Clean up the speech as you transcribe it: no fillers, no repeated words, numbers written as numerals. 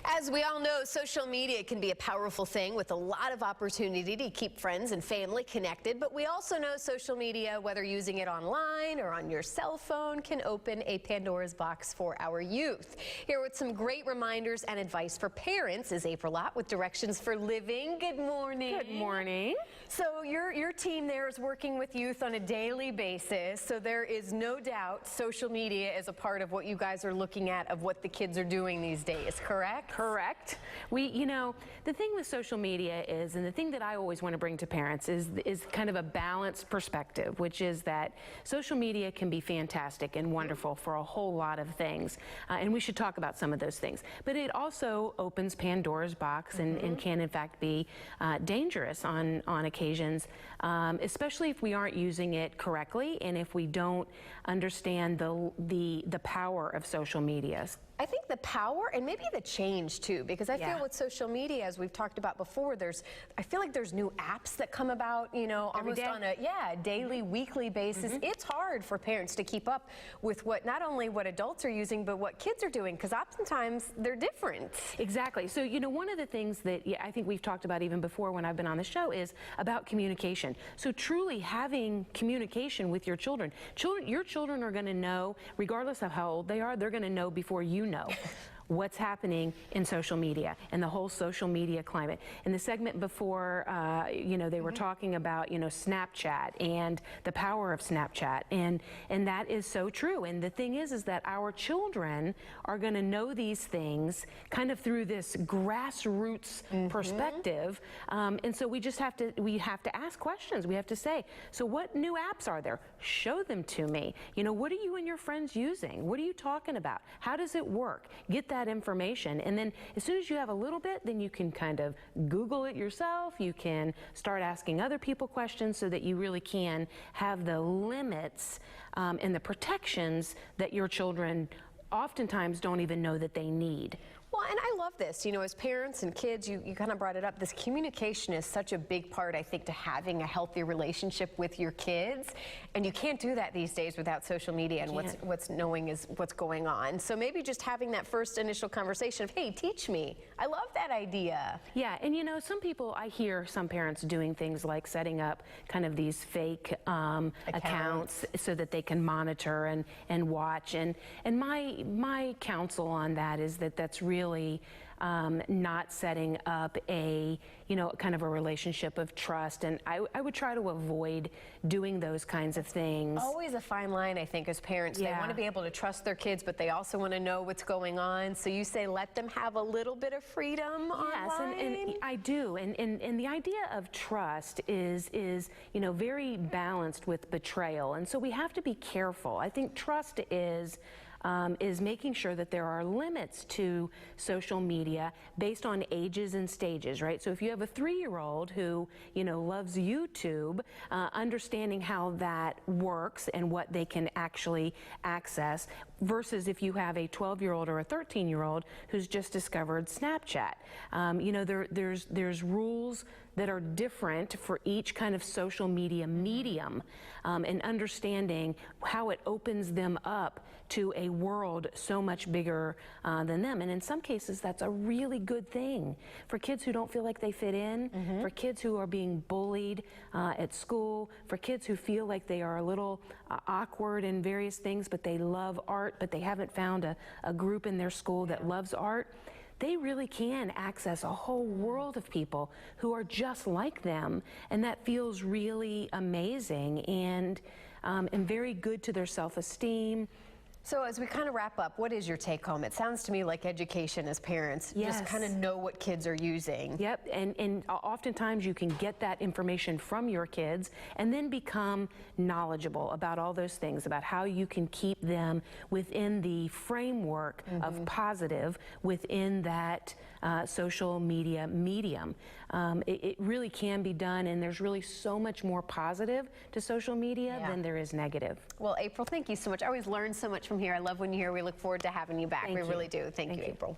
As we all know, social media can be a powerful thing with a lot of opportunity to keep friends and family connected, but we also know social media, whether using it online or on your cell phone, can open a Pandora's box for our youth. Here with some great reminders and advice for parents is April Ott with Directions for Living. Good morning. Good morning. So your team there is working with youth on a daily basis, so there is no doubt social media is a part of what you guys are looking at of what the kids are doing these days, correct? Correct. The thing with social media is, and the thing that I always want to bring to parents is kind of a balanced perspective, which is that social media can be fantastic and wonderful for a whole lot of things, and we should talk about some of those things. But it also opens Pandora's box and can in fact be dangerous on occasions, especially if we aren't using it correctly and if we don't understand the power of social media. I think the power and maybe the change too, because I feel with social media, as we've talked about before, I feel like there's new apps that come about, almost on a daily, weekly basis. It's hard for parents to keep up with not only what adults are using, but what kids are doing, because oftentimes they're different. Exactly. So, one of the things that I think we've talked about even before when I've been on the show is about communication. So truly having communication with your children. Your children are going to know, regardless of how old they are, they're going to know before you know what's happening in social media and the whole social media climate. In the segment before, they were talking about, Snapchat and the power of Snapchat, and that is so true. And the thing is that our children are going to know these things kind of through this grassroots perspective, and so we have to ask questions. We have to say, so what new apps are there? Show them to me. What are you and your friends using? What are you talking about? How does it work? Get that information, and then as soon as you have a little bit, then you can kind of Google it yourself. You can start asking other people questions so that you really can have the limits and the protections that your children oftentimes don't even know that they need. Well, and I love this, as parents and kids, you kind of brought it up, this communication is such a big part, I think, to having a healthy relationship with your kids, and you can't do that these days without social media and what's knowing is what's going on. So maybe just having that first initial conversation of, hey, teach me. I love that idea. Yeah, and some people, I hear some parents doing things like setting up kind of these fake accounts so that they can monitor and watch, and my counsel on that is that that's really not setting up a kind of a relationship of trust, and I would try to avoid doing those kinds of things. Always a fine line, I think, as parents. They want to be able to trust their kids, but they also want to know what's going on. So you say let them have a little bit of freedom online? Yes, and I do, and the idea of trust is very balanced with betrayal, and so we have to be careful. I think trust is making sure that there are limits to social media based on ages and stages, right? So if you have a 3-year-old who, loves YouTube, understanding how that works and what they can actually access, versus if you have a 12-year-old or a 13-year-old who's just discovered Snapchat. There's rules that are different for each kind of social media medium, and understanding how it opens them up to a world so much bigger than them. And in some cases, that's a really good thing for kids who don't feel like they fit in, for kids who are being bullied at school, for kids who feel like they are a little awkward in various things, but they love art, but they haven't found a group in their school that loves art. They really can access a whole world of people who are just like them, and that feels really amazing and very good to their self-esteem. So as we kind of wrap up, what is your take home? It sounds to me like education as parents. Yes. Just kind of know what kids are using. Yep, and oftentimes you can get that information from your kids and then become knowledgeable about all those things, about how you can keep them within the framework of positive within that social media medium. It really can be done, and there's really so much more positive to social media than there is negative. Well, April, thank you so much. I always learn so much from here. I love when you're here. We look forward to having you back. We really do. Thank you, April.